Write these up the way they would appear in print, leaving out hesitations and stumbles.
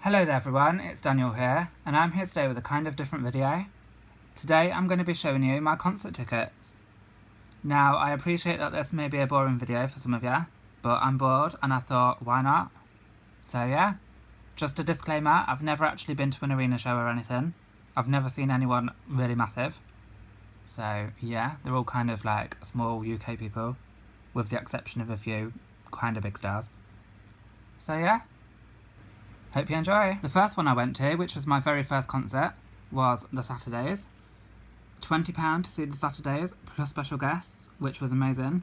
Hello there everyone, it's Daniel here, and I'm here today with a kind of different video. Today I'm going to be showing you my concert tickets. Now I appreciate that this may be a boring video for some of you, but I'm bored and I thought, why not? So yeah, just a disclaimer, I've never actually been to an arena show or anything. I've never seen anyone really massive. So yeah, they're all kind of like small UK people, with the exception of a few kind of big stars. So yeah. Hope you enjoy. The first one I went to, which was my very first concert, was the Saturdays. £20 to see the Saturdays, plus special guests, which was amazing.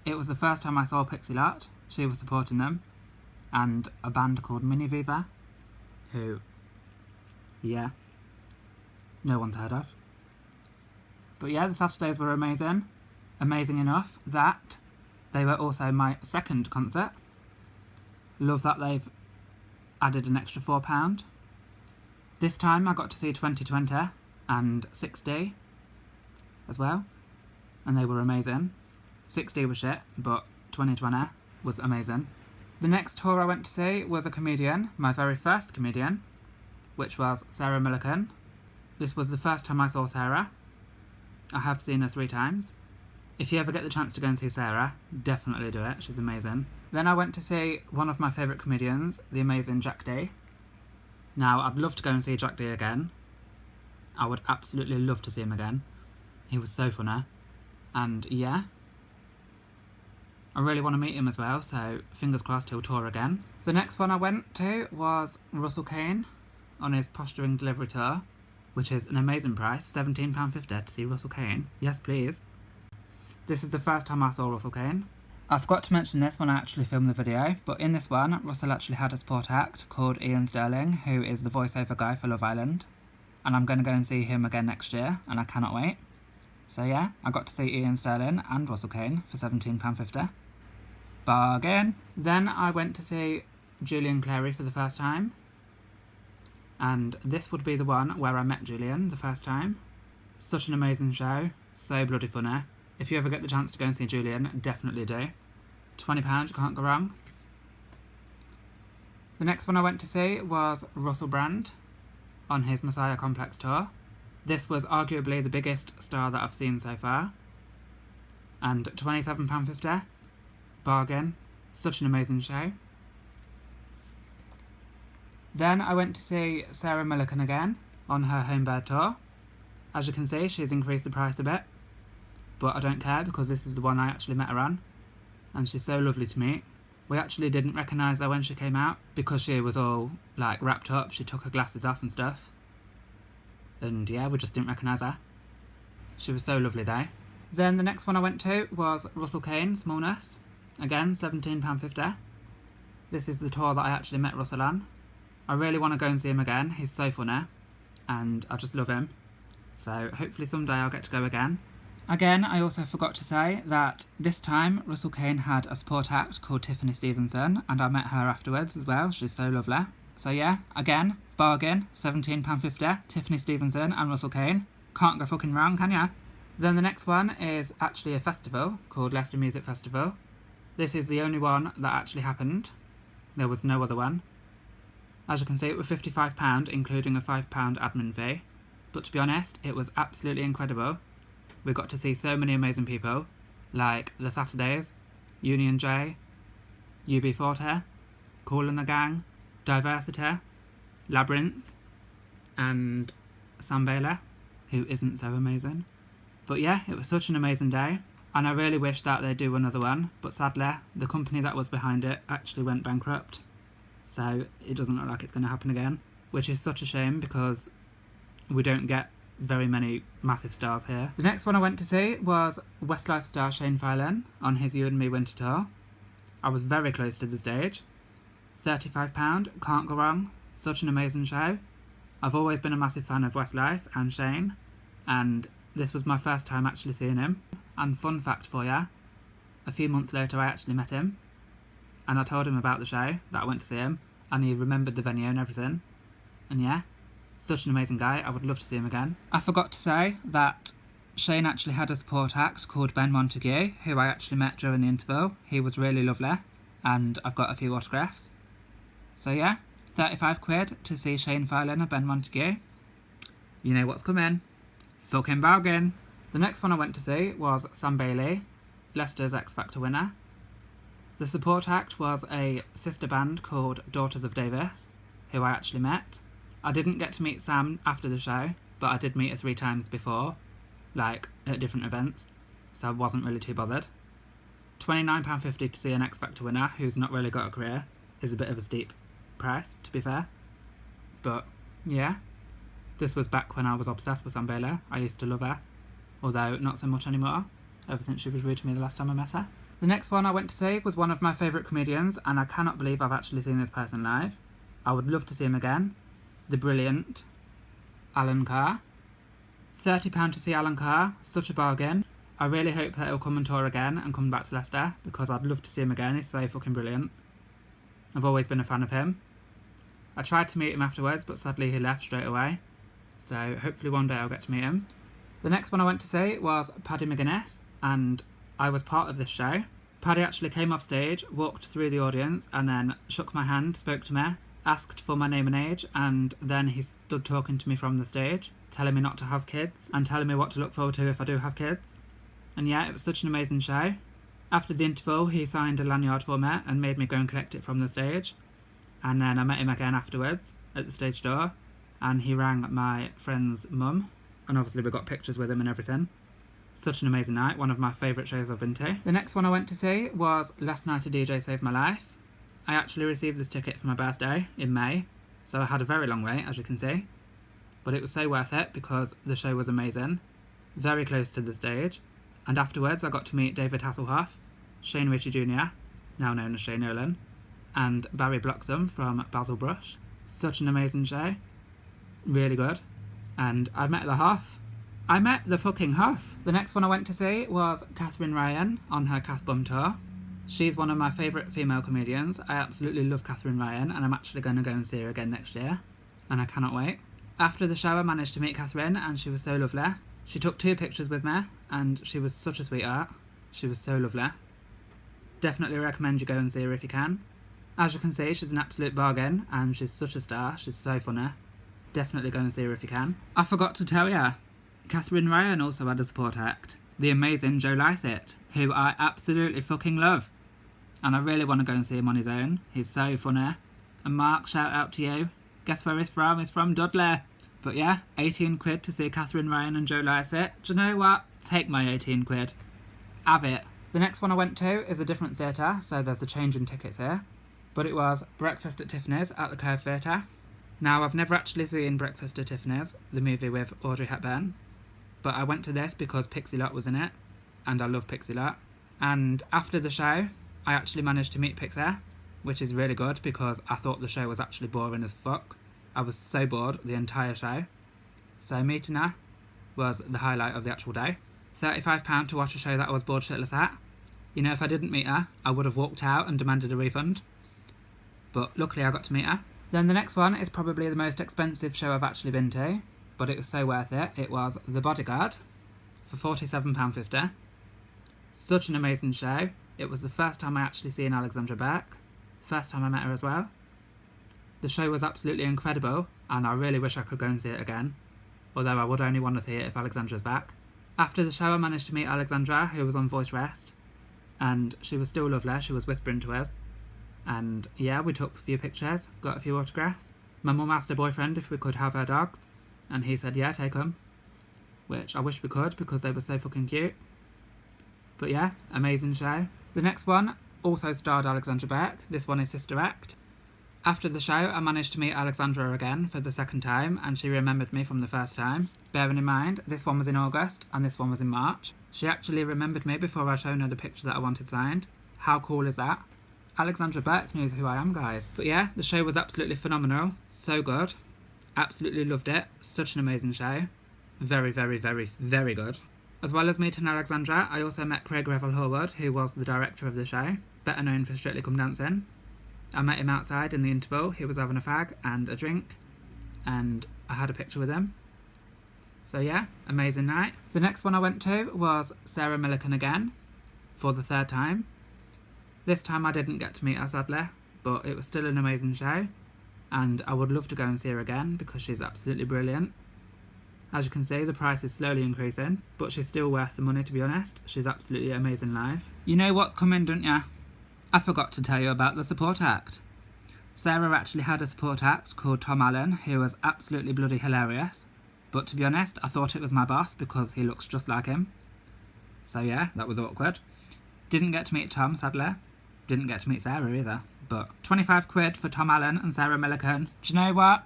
It was the first time I saw Pixie Lott, she was supporting them, and a band called Mini Viva, who, yeah, no one's heard of. But yeah, the Saturdays were amazing. Amazing enough that they were also my second concert. Love that they've added an extra £4. This time I got to see 2020 and 6D as well, and they were amazing. 6D was shit, but 2020 was amazing. The next tour I went to see was a comedian, my very first comedian, which was Sarah Millican. This was the first time I saw Sarah. I have seen her 3 times. If you ever get the chance to go and see Sarah, definitely do it, she's amazing. Then I went to see one of my favourite comedians, the amazing Jack D. Now, I'd love to go and see Jack D again. I would absolutely love to see him again. He was so funny. And yeah, I really want to meet him as well, so fingers crossed he'll tour again. The next one I went to was Russell Kane on his Posturing Delivery Tour, which is an amazing price, £17.50 to see Russell Kane. Yes, please. This is the first time I saw Russell Kane. I forgot to mention this when I actually filmed the video, but in this one, Russell actually had a support act called Ian Sterling, who is the voiceover guy for Love Island. And I'm going to go and see him again next year, and I cannot wait. So yeah, I got to see Ian Sterling and Russell Kane for £17.50. Bargain! Then I went to see Julian Clary for the first time. And this would be the one where I met Julian the first time. Such an amazing show, so bloody funny. If you ever get the chance to go and see Julian, definitely do. £20, you can't go wrong. The next one I went to see was Russell Brand on his Messiah Complex tour. This was arguably the biggest star that I've seen so far. And £27.50. Bargain. Such an amazing show. Then I went to see Sarah Millican again on her Homebird tour. As you can see, she's increased the price a bit. But I don't care because this is the one I actually met her on, and she's so lovely to meet. We actually didn't recognise her when she came out because she was all like wrapped up, she took her glasses off and stuff. And yeah, we just didn't recognise her. She was so lovely though. Then the next one I went to was Russell Kane, Smallness. Again, £17.50. This is the tour that I actually met Russell on. I really want to go and see him again, he's so funny, and I just love him. So hopefully someday I'll get to go again. Again, I also forgot to say that this time Russell Kane had a support act called Tiffany Stevenson, and I met her afterwards as well. She's so lovely. So yeah, again, bargain, £17.50, Tiffany Stevenson and Russell Kane. Can't go fucking wrong, can ya? Then the next one is actually a festival called Leicester Music Festival. This is the only one that actually happened. There was no other one. As you can see, it was £55, including a £5 admin fee. But to be honest, it was absolutely incredible. We got to see so many amazing people, like the Saturdays, Union J, UB40, Kool and the Gang, Diversity, Labyrinth, and Sam Baylor, who isn't so amazing. But yeah, it was such an amazing day, and I really wish that they'd do another one, but sadly, the company that was behind it actually went bankrupt. So it doesn't look like it's going to happen again, which is such a shame because we don't get very many massive stars here. The next one I went to see was Westlife star Shane Filan on his You and Me Winter Tour. I was very close to the stage. £35, can't go wrong. Such an amazing show. I've always been a massive fan of Westlife and Shane, and this was my first time actually seeing him. And fun fact for ya, a few months later I actually met him, and I told him about the show, that I went to see him, and he remembered the venue and everything. And yeah, such an amazing guy, I would love to see him again. I forgot to say that Shane actually had a support act called Ben Montague, who I actually met during the interval. He was really lovely, and I've got a few autographs. So yeah, £35 to see Shane Fallon and Ben Montague. You know what's coming. Fucking bargain. The next one I went to see was Sam Bailey, Leicester's X Factor winner. The support act was a sister band called Daughters of Davis, who I actually met. I didn't get to meet Sam after the show, but I did meet her 3 times before, like at different events, so I wasn't really too bothered. £29.50 to see an X Factor winner who's not really got a career is a bit of a steep price, to be fair. But yeah, this was back when I was obsessed with Sam Bailey. I used to love her, although not so much anymore, ever since she was rude to me the last time I met her. The next one I went to see was one of my favourite comedians, and I cannot believe I've actually seen this person live. I would love to see him again. The brilliant Alan Carr. £30 to see Alan Carr, such a bargain. I really hope that he'll come and tour again and come back to Leicester, because I'd love to see him again. He's so fucking brilliant. I've always been a fan of him. I tried to meet him afterwards, but sadly he left straight away. So hopefully one day I'll get to meet him. The next one I went to see was Paddy McGuinness, and I was part of this show. Paddy actually came off stage, walked through the audience, and then shook my hand, spoke to me, asked for my name and age, and then he stood talking to me from the stage, telling me not to have kids, and telling me what to look forward to if I do have kids. And yeah, it was such an amazing show. After the interval, he signed a lanyard for me and made me go and collect it from the stage. And then I met him again afterwards at the stage door, and he rang my friend's mum, and obviously we got pictures with him and everything. Such an amazing night, one of my favourite shows I've been to. The next one I went to see was Last Night a DJ Saved My Life. I actually received this ticket for my birthday in May, so I had a very long wait, as you can see. But it was so worth it because the show was amazing, very close to the stage, and afterwards I got to meet David Hasselhoff, Shane Ritchie Jr., now known as Shane Nolan, and Barry Bloxham from Basil Brush. Such an amazing show, really good, and I met the Hoff. I met the fucking Hoff. The next one I went to see was Catherine Ryan on her Cath Bum tour. She's one of my favourite female comedians. I absolutely love Catherine Ryan, and I'm actually going to go and see her again next year, and I cannot wait. After the show I managed to meet Catherine, and she was so lovely. She took 2 pictures with me, and she was such a sweetheart. She was so lovely. Definitely recommend you go and see her if you can. As you can see, she's an absolute bargain, and she's such a star. She's so funny. Definitely go and see her if you can. I forgot to tell you, Catherine Ryan also had a support act, the amazing Joe Lycett, who I absolutely fucking love. And I really want to go and see him on his own. He's so funny. And Mark, shout out to you. Guess where he's from? He's from Dudley. But yeah, £18 to see Catherine Ryan and Joe Lycett. Do you know what? Take my £18. Have it. The next one I went to is a different theatre, so there's a change in tickets here. But it was Breakfast at Tiffany's at the Curve Theatre. Now, I've never actually seen Breakfast at Tiffany's, the movie with Audrey Hepburn. But I went to this because Pixie Lott was in it, and I love Pixie Lott. And after the show, I actually managed to meet Pixie, which is really good because I thought the show was actually boring as fuck. I was so bored the entire show. So meeting her was the highlight of the actual day. £35 to watch a show that I was bored shitless at. You know, if I didn't meet her, I would have walked out and demanded a refund. But luckily I got to meet her. Then the next one is probably the most expensive show I've actually been to, but it was so worth it. It was The Bodyguard for £47.50. Such an amazing show. It was the first time I actually seen Alexandra Burke. First time I met her as well. The show was absolutely incredible, and I really wish I could go and see it again. Although I would only want to see it if Alexandra's back. After the show I managed to meet Alexandra, who was on Voice Rest. And she was still lovely, she was whispering to us. And yeah, we took a few pictures, got a few autographs. My mum asked her boyfriend if we could have her dogs, and he said yeah, take them. Which I wish we could because they were so fucking cute. But yeah, amazing show. The next one also starred Alexandra Burke. This one is Sister Act. After the show, I managed to meet Alexandra again for the second time, and she remembered me from the first time. Bearing in mind, this one was in August, and this one was in March. She actually remembered me before I showed her the picture that I wanted signed. How cool is that? Alexandra Burke knows who I am, guys. But yeah, the show was absolutely phenomenal. So good. Absolutely loved it. Such an amazing show. Very, very, very, very good. As well as meeting Alexandra, I also met Craig Revel Horwood, who was the director of the show, better known for Strictly Come Dancing. I met him outside in the interval. He was having a fag and a drink, and I had a picture with him. So yeah, amazing night. The next one I went to was Sarah Millican again, for the 3rd time. This time I didn't get to meet her, sadly, but it was still an amazing show. and I would love to go and see her again because she's absolutely brilliant. As you can see, the price is slowly increasing, but she's still worth the money, to be honest. She's absolutely amazing live. You know what's coming, don't ya? I forgot to tell you about the support act. Sarah actually had a support act called Tom Allen, who was absolutely bloody hilarious. But to be honest, I thought it was my boss because he looks just like him. So yeah, that was awkward. Didn't get to meet Tom, sadly. Didn't get to meet Sarah either. But 25 quid for Tom Allen and Sarah Millican. Do you know what?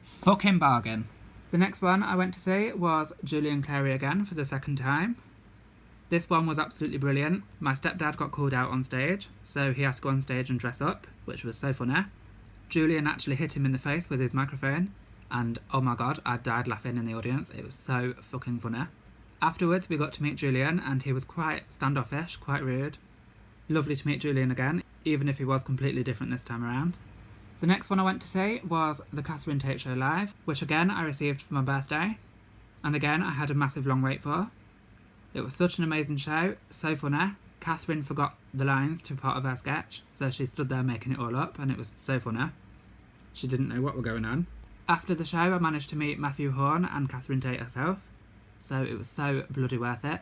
Fucking bargain. The next one I went to see was Julian Clary again for the second time. This one was absolutely brilliant. My stepdad got called out on stage, so he had to go on stage and dress up, which was so funny. Julian actually hit him in the face with his microphone, and oh my god, I died laughing in the audience. It was so fucking funny. Afterwards, we got to meet Julian, and he was quite standoffish, quite rude. Lovely to meet Julian again, even if he was completely different this time around. The next one I went to see was the Catherine Tate Show live, which again I received for my birthday, and again I had a massive long wait for. It was such an amazing show, so funny. Catherine forgot the lines to part of her sketch, so she stood there making it all up, and it was so funny. She didn't know what were going on. After the show I managed to meet Matthew Horn and Catherine Tate herself, so it was so bloody worth it.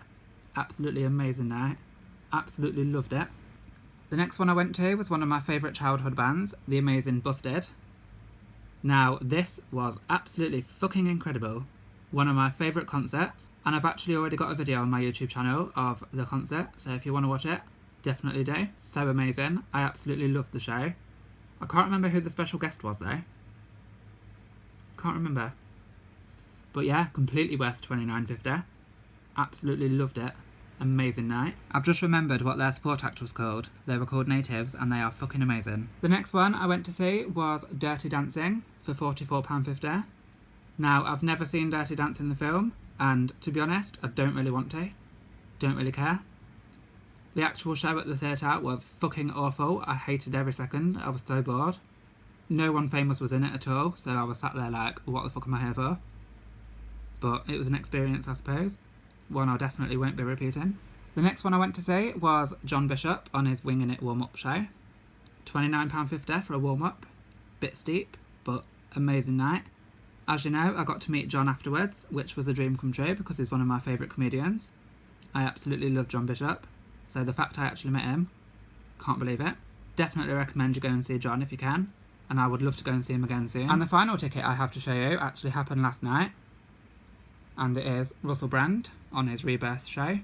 Absolutely amazing night. Absolutely loved it. The next one I went to was one of my favourite childhood bands, the amazing Busted. Now, this was absolutely fucking incredible. One of my favourite concerts, and I've actually already got a video on my YouTube channel of the concert, so if you want to watch it, definitely do. So amazing. I absolutely loved the show. I can't remember who the special guest was though. Can't remember. But yeah, completely worth $29.50. Absolutely loved it. Amazing night. I've just remembered what their support act was called. They were called Natives and they are fucking amazing. The next one I went to see was Dirty Dancing for £44.50. Now, I've never seen Dirty Dancing the film, and to be honest, I don't really want to. Don't really care. The actual show at the theatre was fucking awful. I hated every second. I was so bored. No one famous was in it at all, so I was sat there like, what the fuck am I here for? But it was an experience, I suppose. One I definitely won't be repeating. The next one I went to see was John Bishop on his Winging It warm-up show. £29.50 for a warm-up. Bit steep, but amazing night. As you know, I got to meet John afterwards, which was a dream come true because he's one of my favourite comedians. I absolutely love John Bishop, so the fact I actually met him, can't believe it. Definitely recommend you go and see John if you can, and I would love to go and see him again soon. And the final ticket I have to show you actually happened last night, and it is Russell Brand on his Rebirth show.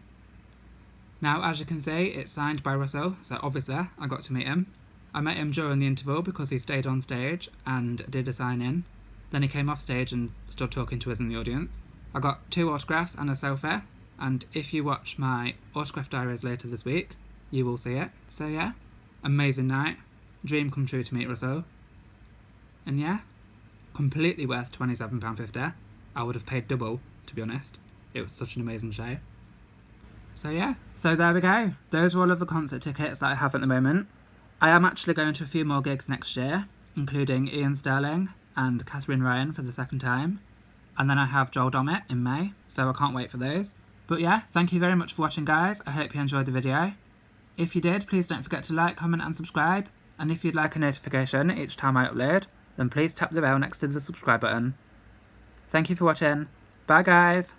Now, as you can see, it's signed by Russell, so obviously I got to meet him. I met him during the interval because he stayed on stage and did a sign-in. Then he came off stage and stood talking to us in the audience. I got 2 autographs and a selfie, and if you watch my autograph diaries later this week, you will see it. So yeah, amazing night. Dream come true to meet Russell. And yeah, completely worth £27.50. I would have paid double, to be honest. It was such an amazing show. So yeah, so there we go. Those are all of the concert tickets that I have at the moment. I am actually going to a few more gigs next year, including Ian Sterling and Catherine Ryan for the second time. And then I have Joel Dommett in May, so I can't wait for those. But yeah, thank you very much for watching, guys. I hope you enjoyed the video. If you did, please don't forget to like, comment and subscribe. And if you'd like a notification each time I upload, then please tap the bell next to the subscribe button. Thank you for watching. Bye, guys.